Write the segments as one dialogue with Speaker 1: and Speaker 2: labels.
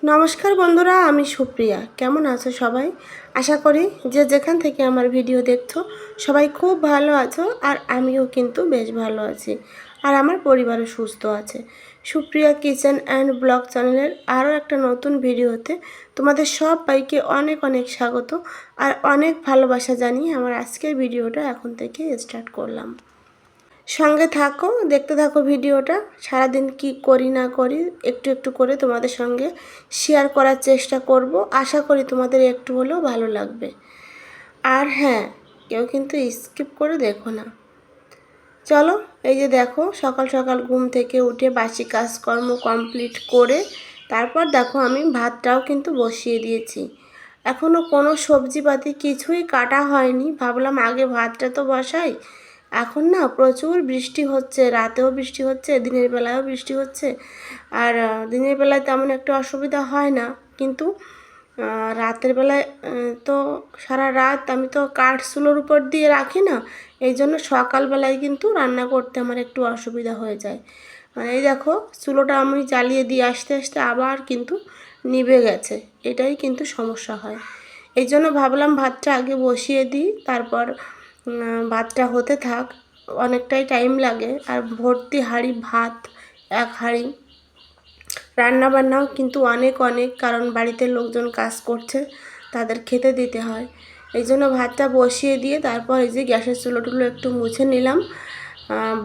Speaker 1: নমস্কার বন্ধুরা, আমি সুপ্রিয়া। কেমন আছো সবাই? আশা করি যে যেখান থেকে আমার ভিডিও দেখছো সবাই খুব ভালো আছো, আর আমিও কিন্তু বেশ ভালো আছি, আর আমার পরিবারও সুস্থ আছে। সুপ্রিয়া কিচেন অ্যান্ড ব্লগ চ্যানেলের আরও একটা নতুন ভিডিওতে তোমাদের সবাইকে অনেক অনেক স্বাগত আর অনেক ভালোবাসা জানিয়ে আমার আজকের ভিডিওটা এখন থেকে স্টার্ট করলাম। সঙ্গে থাকো, দেখতে থাকো ভিডিওটা। সারাদিন কি করি না করি একটু একটু করে তোমাদের সঙ্গে শেয়ার করার চেষ্টা করব। আশা করি তোমাদের একটু হলেও ভালো লাগবে। আর হ্যাঁ, কেউ কিন্তু স্কিপ করে দেখো না। চলো, এই যে দেখো, সকাল সকাল ঘুম থেকে উঠে বাসি কাজকর্ম কমপ্লিট করে তারপর দেখো আমি ভাতটাও কিন্তু বসিয়ে দিয়েছি। এখনও কোনো সবজিপাতি কিছুই কাটা হয়নি। ভাবলাম আগে ভাতটা তো বসাই। এখন না প্রচুর বৃষ্টি হচ্ছে, রাতেও বৃষ্টি হচ্ছে, দিনের বেলায়ও বৃষ্টি হচ্ছে। আর দিনের বেলায় তেমন একটা অসুবিধা হয় না, কিন্তু রাতের বেলায় তো সারা রাত আমি তো কাঠ চুলোর উপর দিয়ে রাখি না, এই জন্য সকালবেলায় কিন্তু রান্না করতে আমার একটু অসুবিধা হয়ে যায়। মানে এই দেখো, চুলোটা আমি জ্বালিয়ে দিয়ে আসতে আসতে আবার কিন্তু নিভে গেছে, এটাই কিন্তু সমস্যা হয়। এই জন্য ভাবলাম ভাতটা আগে বসিয়ে দিই, তারপর ভাতটা হতে থাক। অনেকটাই টাইম লাগে, আর ভর্তি হাঁড়ি ভাত, এক হাঁড়ি রান্নাবান্নাও কিন্তু অনেক অনেক, কারণ বাড়িতে লোকজন কাজ করছে, তাদের খেতে দিতে হয়। এই জন্য ভাতটা বসিয়ে দিয়ে তারপর এই যে গ্যাসের চুলোটুলো একটু মুছে নিলাম,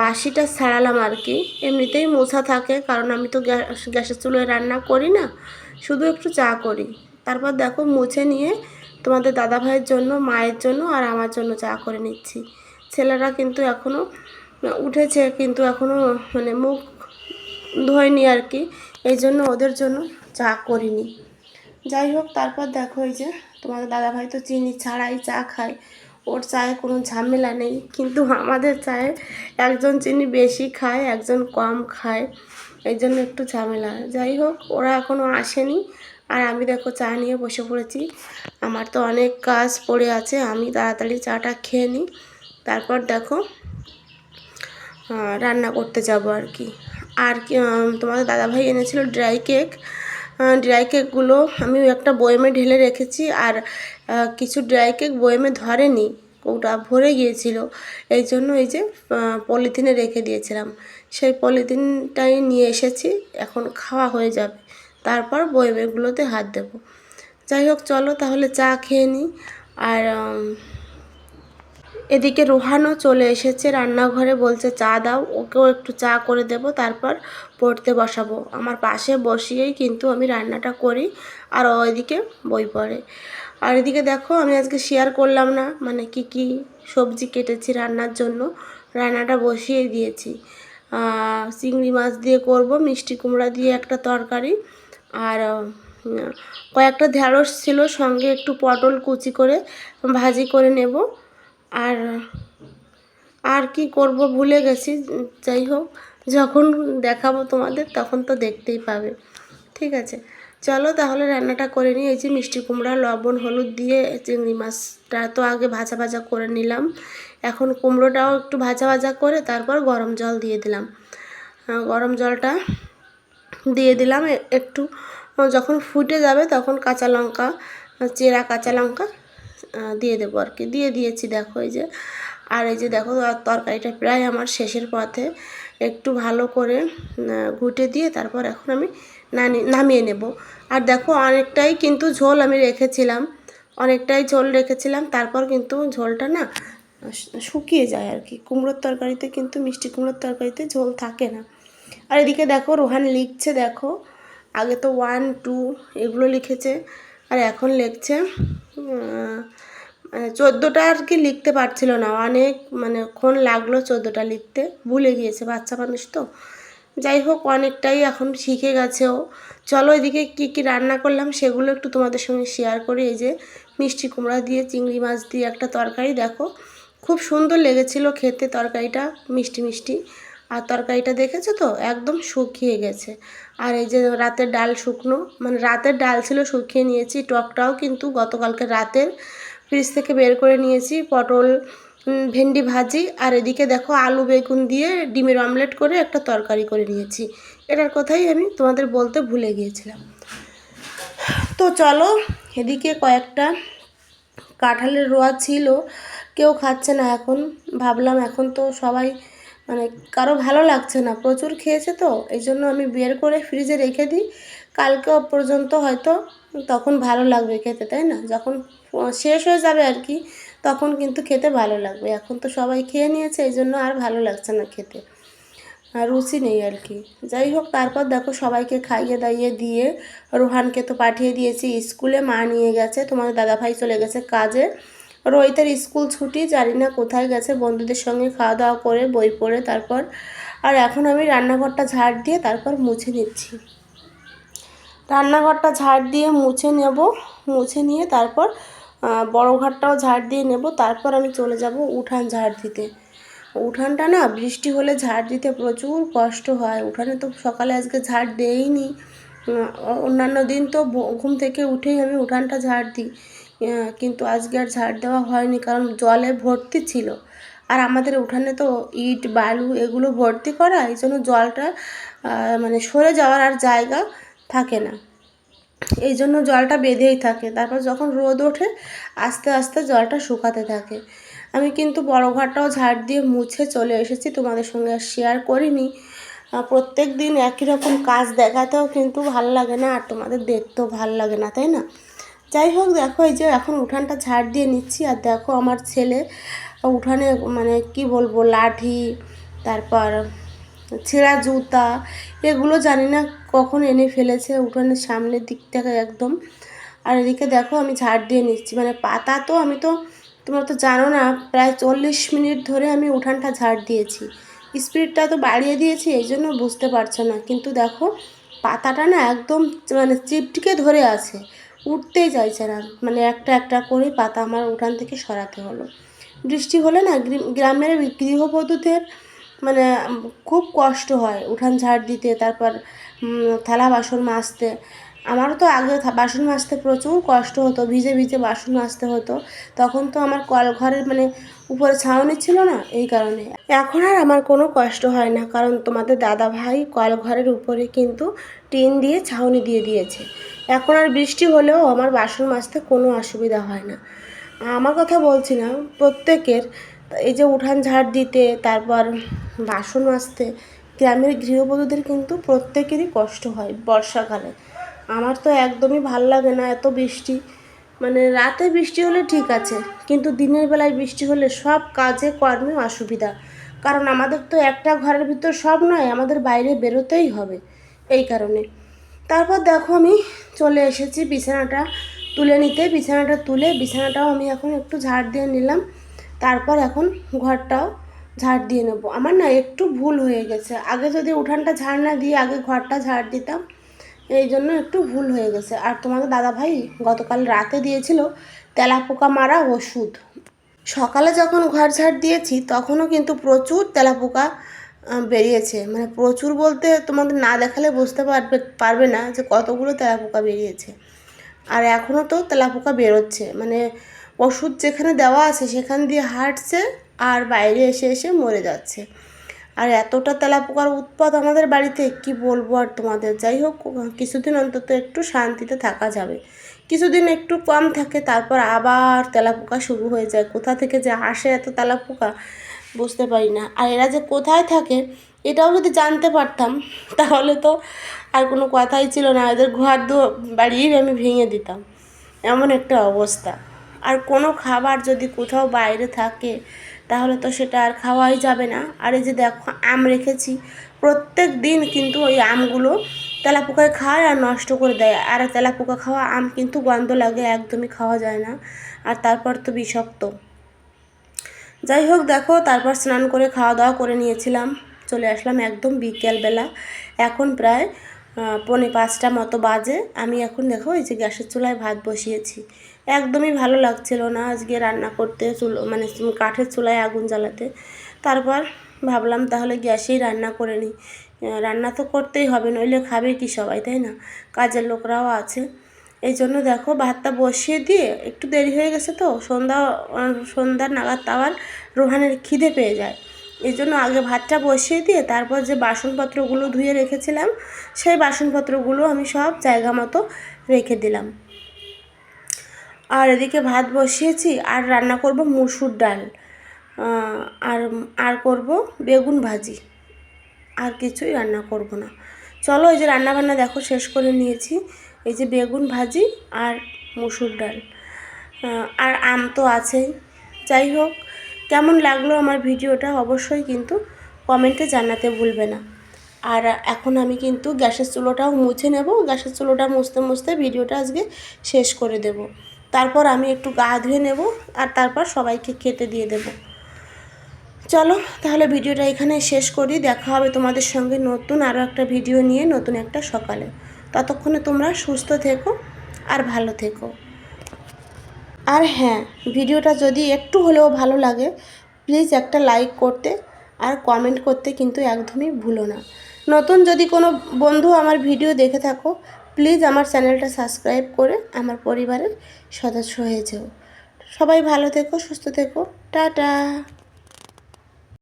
Speaker 1: বাসিটা ছাড়ালাম আর কি। এমনিতেই মোছা থাকে, কারণ আমি তো গ্যাসের চুলোয় রান্না করি না, শুধু একটু চা করি। তারপর দেখো মুছে নিয়ে তোমাদের দাদাভাইয়ের জন্য, মায়ের জন্য আর আমার জন্য চা করে নিচ্ছি। ছেলেরা কিন্তু এখনও উঠেছে, কিন্তু এখনও মানে মুখ ধোয়নি আর কি, এই জন্য ওদের জন্য চা করিনি। যাই হোক, তারপর দেখো এই যে তোমাদের দাদাভাই তো চিনি ছাড়াই চা খায়, ওর চায়ে কোনো ঝামেলা নেই। কিন্তু আমাদের চায়ে একজন চিনি বেশি খায়, একজন কম খায়, এই জন্য একটু ঝামেলা। যাই হোক, ওরা এখনও আসেনি, আর আমি দেখো চা নিয়ে বসে পড়েছি। আমার তো অনেক কাজ পড়ে আছে, আমি তাড়াতাড়ি চাটা খেয়ে নিই, তারপর দেখো রান্না করতে যাব আর কি। আর কি তোমাদের দাদাভাই এনেছিল ড্রাই কেক। ড্রাই কেকগুলো আমি একটা বয়েমে ঢেলে রেখেছি, আর কিছু ড্রাই কেক বয়েমে ধরেনি, ওটা ভরে গিয়েছিল, এই জন্য এই যে পলিথিনে রেখে দিয়েছিলাম, সেই পলিথিনটাই নিয়ে এসেছি। এখন খাওয়া হয়ে যাবে, তারপর বয়েমেগুলোতে হাত দেব। যাই হোক, চলো তাহলে চা খেয়ে নিই। আর এদিকে রোহানও চলে এসেছে রান্নাঘরে, বলছে চা দাও, ওকেও একটু চা করে দেব, তারপর পড়তে বসাবো। আমার পাশে বসিয়েই কিন্তু আমি রান্নাটা করি, আর ওইদিকে বই পড়ে। আর এদিকে দেখো, আমি আজকে শেয়ার করলাম না মানে কি কি সবজি কেটেছি রান্নার জন্য, রান্নাটা বসিয়ে দিয়েছি। চিংড়ি মাছ দিয়ে করব, মিষ্টি কুমড়া দিয়ে একটা তরকারি, আর কয়েকটা ঢ্যাঁড়স ছিল, সঙ্গে একটু পটল কুচি করে ভাজি করে নেব। আর আর কি করব ভুলে গেছি। যাই হোক, যখন দেখাবো তোমাদের তখন তো দেখতেই পাবে। ঠিক আছে, চলো তাহলে রান্নাটা করে নিই। এই যে মিষ্টি কুমড়া লবণ হলুদ দিয়ে চিংড়ি মাছটা তো আগে ভাজা ভাজা করে নিলাম, এখন কুমড়োটাও একটু ভাজা ভাজা করে তারপর গরম জল দিয়ে দিলাম। গরম জলটা দিয়ে দিলাম একটু, যখন ফুটে যাবে তখন কাঁচা লঙ্কা, চেরা কাঁচা লঙ্কা দিয়ে দেবো আর কি। দিয়ে দিয়েছি দেখো এই যে। আর এই যে দেখো, তরকারিটা প্রায় আমার শেষের পথে, একটু ভালো করে ঘুটে দিয়ে তারপর এখন আমি নামিয়ে নেব। আর দেখো, অনেকটাই কিন্তু ঝোল আমি রেখেছিলাম, অনেকটাই ঝোল রেখেছিলাম, তারপর কিন্তু ঝোলটা না শুকিয়ে যায় আর কি। কুমড়োর তরকারিতে কিন্তু, মিষ্টি কুমড়োর তরকারিতে ঝোল থাকে না। আর এদিকে দেখো রোহান লিখছে, দেখো আগে তো 1 2 এগুলো লিখেছে, আর এখন লিখছে 14টা আর কি লিখতে পারছিল না, অনেক মানে ক্ষণ লাগলো 14টা লিখতে, ভুলে গিয়েছে, বাচ্চা মানুষ তো। যাই হোক, অনেকটাই এখন শিখে গেছে ও। চলো এদিকে কি কি রান্না করলাম সেগুলো একটু তোমাদের সঙ্গে শেয়ার করি। এই যে মিষ্টি কুমড়া দিয়ে চিংড়ি মাছ দিয়ে একটা তরকারি, দেখো খুব সুন্দর লেগেছিল খেতে, তরকারিটা মিষ্টি মিষ্টি। আর তরকারিটা দেখেছো তো একদম শুকিয়ে গেছে। আর এই যে রাতের ডাল শুকনো, মানে রাতের ডাল ছিল, শুকিয়ে নিয়েছি। টকটাও কিন্তু গতকালকে রাতের ফ্রিজ থেকে বের করে নিয়েছি। পটল ভেন্ডি ভাজি, আর এদিকে দেখো আলু বেগুন দিয়ে ডিমের অমলেট করে একটা তরকারি করে নিয়েছি। এটার কথাই আমি তোমাদের বলতে ভুলে গিয়েছিলাম। তো চলো, এদিকে কয়েকটা কাঁঠালের রোয়া ছিল, কেউ খাচ্ছে না এখন। ভাবলাম এখন তো সবাই মানে কারো ভালো লাগছে না, প্রচুর খেয়েছে তো এই জন্য আমি বের করে ফ্রিজে রেখে দিই। কালকে পর্যন্ত হয়তো তখন ভালো লাগবে খেতে, তাই না? যখন শেষ হয়ে যাবে আর কি, তখন কিন্তু খেতে ভালো লাগবে। এখন তো সবাই খেয়ে নিয়েছে, এই জন্য আর ভালো লাগছে না খেতে, আর রুচি নেই আর কি। যাই হোক, তারপর দেখো সবাইকে খাইয়ে দাইয়ে দিয়ে রোহানকে তো পাঠিয়ে দিয়েছি স্কুলে, মা নিয়ে গেছে, তোমাদের দাদাভাই চলে গেছে কাজে। রোহিতের স্কুল ছুটি, জানি না কোথায় গেছে, বন্ধুদের সঙ্গে খাওয়া দাওয়া করে বই পড়ে তারপর। আর এখন আমি রান্নাঘরটা ঝাড় দিয়ে তারপর মুছে নিচ্ছি। রান্নাঘরটা ঝাড় দিয়ে মুছে নেব, মুছে নিয়ে তারপর বড় ঘরটাও ঝাড় দিয়ে নেব। তারপর আমি চলে যাব উঠান ঝাড় দিতে। উঠানটা না বৃষ্টি হলে ঝাড় দিতে প্রচুর কষ্ট হয়। উঠানে তো সকালে আজকে ঝাড় দেইনি, অন্যান্য দিন তো ঘুম থেকে উঠেই আমি উঠানটা ঝাড় দিই, কিন্তু আজকে আর ঝাড় দেওয়া হয়নি কারণ জলে ভর্তি ছিল। আর আমাদের উঠানে তো ইট বালু এগুলো ভর্তি করা, এই জন্য জলটা মানে সরে যাওয়ার আর জায়গা থাকে না, এই জন্য জলটা বেঁধেই থাকে। তারপর যখন রোদ ওঠে আস্তে আস্তে জলটা শুকাতে থাকে। আমি কিন্তু বড় ঘরটাও ঝাড় দিয়ে মুছে চলে এসেছি, তোমাদের সঙ্গে আর শেয়ার করিনি। প্রত্যেক দিন একই রকম কাজ দেখাতেও কিন্তু ভালো লাগে না, আর তোমাদের দেখতেও ভালো লাগে না, তাই না? যাই হোক, দেখো এই যে এখন উঠানটা ঝাড় দিয়ে নিচ্ছি। আর দেখো আমার ছেলে উঠানে মানে কি বলবো, লাঠি, তারপর ছেঁড়া জুতা, এগুলো জানি না কখন এনে ফেলেছে উঠানের সামনের দিকটাকে একদম। আর এদিকে দেখো আমি ঝাড় দিয়ে নিচ্ছি, মানে পাতা তো আমি তো, তোমরা তো জানো না, প্রায় 40 মিনিট ধরে আমি উঠানটা ঝাড় দিয়েছি। স্পিডটা তো বাড়িয়ে দিয়েছি, এই জন্য বুঝতে পারছো না, কিন্তু দেখো পাতাটা না একদম মানে চিপটিকে ধরে আছে, উঠতেই চাইছে না, মানে একটা একটা করেই পাতা আমার উঠান থেকে সরাতে হলো। বৃষ্টি হলে না গ্রামের গৃহবধূদের মানে খুব কষ্ট হয় উঠান ঝাড় দিতে, তারপর থালা বাসন মাজতে। আমারও তো আগে বাসন মাজতে প্রচুর কষ্ট হতো, ভিজে ভিজে বাসন মাজতে হতো। তখন তো আমার কল ঘরের মানে উপরে ছাউনি ছিল না, এই কারণে। এখন আর আমার কোনো কষ্ট হয় না, কারণ তোমাদের দাদা ভাই কল ঘরের উপরে কিন্তু টিন দিয়ে ছাউনি দিয়ে দিয়েছে। এখন আর বৃষ্টি হলেও আমার বাসন মাজতে কোনো অসুবিধা হয় না। আমার কথা বলছি না, প্রত্যেকের এই যে উঠান ঝাড় দিতে, তারপর বাসন মাজতে, গ্রামের গৃহবধূদের কিন্তু প্রত্যেকেরই কষ্ট হয় বর্ষাকালে। আমার তো একদমই ভাল লাগে না এত বৃষ্টি, মানে রাতে বৃষ্টি হলে ঠিক আছে, কিন্তু দিনের বেলায় বৃষ্টি হলে সব কাজে কর্মে অসুবিধা, কারণ আমাদের তো একটা ঘরের ভিতর সব নয়, আমাদের বাইরে বেরোতেই হবে, এই কারণে। তারপর দেখো আমি চলে এসেছি বিছানাটা তুলে নিতে। বিছানাটা তুলে বিছানাটাও আমি এখন একটু ঝাড় দিয়ে নিলাম, তারপর এখন ঘরটাও ঝাড় দিয়ে নেব। আমার না একটু ভুল হয়ে গেছে, আগে যদি উঠানটা ঝাড় না দিয়ে আগে ঘরটা ঝাড় দিতাম, এই জন্য একটু ভুল হয়ে গেছে। আর তোমাদের দাদাভাই গতকাল রাতে দিয়েছিল তেলাপোকা মারা ওষুধ। সকালে যখন ঘর ঝাড় দিয়েছি তখনও কিন্তু প্রচুর তেলাপোকা বেরিয়েছে, মানে প্রচুর বলতে তোমাদের না দেখালে বুঝতে পারবে না যে কতগুলো তেলাপোকা বেরিয়েছে। আর এখনও তো তেলাপোকা বেরোচ্ছে, মানে ওষুধ যেখানে দেওয়া আছে সেখান দিয়ে হাঁটছে আর বাইরে এসে এসে মরে যাচ্ছে। আর এতটা তেলাপোকার উৎপাত আমাদের বাড়িতে, কি বলবো আর তোমাদের। যাই হোক, কিছুদিন অন্তত একটু শান্তিতে থাকা যাবে। কিছুদিন একটু কম থাকে, তারপর আবার তেলাপোকা শুরু হয়ে যায়। কোথা থেকে যে আসে এত তেলাপোকা বুঝতে পারি না। আর এরা যে কোথায় থাকে এটাও যদি জানতে পারতাম তাহলে তো আর কোনো কথাই ছিল না, এদের ঘর বাড়িই আমি ভেঙে দিতাম, এমন একটা অবস্থা। আর কোনো খাবার যদি কোথাও বাইরে থাকে তাহলে তো সেটা আর খাওয়াই যাবে না। আর এই যে দেখো আম রেখেছি, প্রত্যেক দিন কিন্তু ওই আমগুলো তেলাপোকায় খায় আর নষ্ট করে দেয়। আর তেলাপোকা খাওয়া আম কিন্তু গন্ধ লাগে, একদমই খাওয়া যায় না, আর তারপর তো বিষাক্ত। যাই হোক, দেখো তারপর স্নান করে খাওয়া দাওয়া করে নিয়েছিলাম, চলে আসলাম একদম বিকেলবেলা। এখন প্রায় 4:45 মতো বাজে। আমি এখন দেখো এই যে গ্যাসের চুলায় ভাত বসিয়েছি। একদমই ভালো লাগছিল না আজকে রান্না করতে, মানে কাঠের চুলায় আগুন জ্বালাতে। তারপর ভাবলাম তাহলে গ্যাসেই রান্না করে নিই, রান্না তো করতেই হবে, নইলে খাবে কি সবাই, তাই না? কাজের লোকরাও আছে, এই জন্য দেখো ভাতটা বসিয়ে দিয়ে একটু দেরি হয়ে গেছে তো, সন্ধ্যার নাগাদ আবার রোহানের খিদে পেয়ে যায়, এই জন্য আগে ভাতটা বসিয়ে দিয়ে তারপর যে বাসনপত্রগুলো ধুয়ে রেখেছিলাম সেই বাসনপত্রগুলো আমি সব জায়গা মতো রেখে দিলাম। আর এদিকে ভাত বসিয়েছি আর রান্না করব মুসুর ডাল, আর আর করব বেগুন ভাজি, আর কিছুই রান্না করব না। চলো এই যে রান্নাবান্না দেখো শেষ করে নিয়েছি, এই যে বেগুন ভাজি আর মুসুর ডাল, আর আম তো আছেই। যাই হোক, কেমন লাগলো আমার ভিডিওটা অবশ্যই কিন্তু কমেন্টে জানাতে ভুলবে না। আর এখন আমি কিন্তু গ্যাসের চুলোটাও মুছে নেব, গ্যাসের চুলোটা মুছতে মুছতে ভিডিওটা আজকে শেষ করে দেব। তারপর আমি একটু গা ধুয়ে নেব আর তারপর সবাইকে খেতে দিয়ে দেব। চলো তাহলে ভিডিওটা এখানে শেষ করি, দেখা হবে তোমাদের সঙ্গে নতুন আরও একটা ভিডিও নিয়ে নতুন একটা সকালে। ততক্ষণে তোমরা সুস্থ থেকো আর ভালো থেকো। আর হ্যাঁ, ভিডিওটা যদি একটু হলেও ভালো লাগে প্লিজ একটা লাইক করতে আর কমেন্ট করতে কিন্তু একদমই ভুলো না। নতুন যদি কোনো বন্ধু আমার ভিডিও দেখে থাকো প্লিজ আমার চ্যানেলটা সাবস্ক্রাইব করে আমার পরিবারের সদস্য হয়ে যেও। সবাই ভালো থেকো, সুস্থ থেকো, টাটা।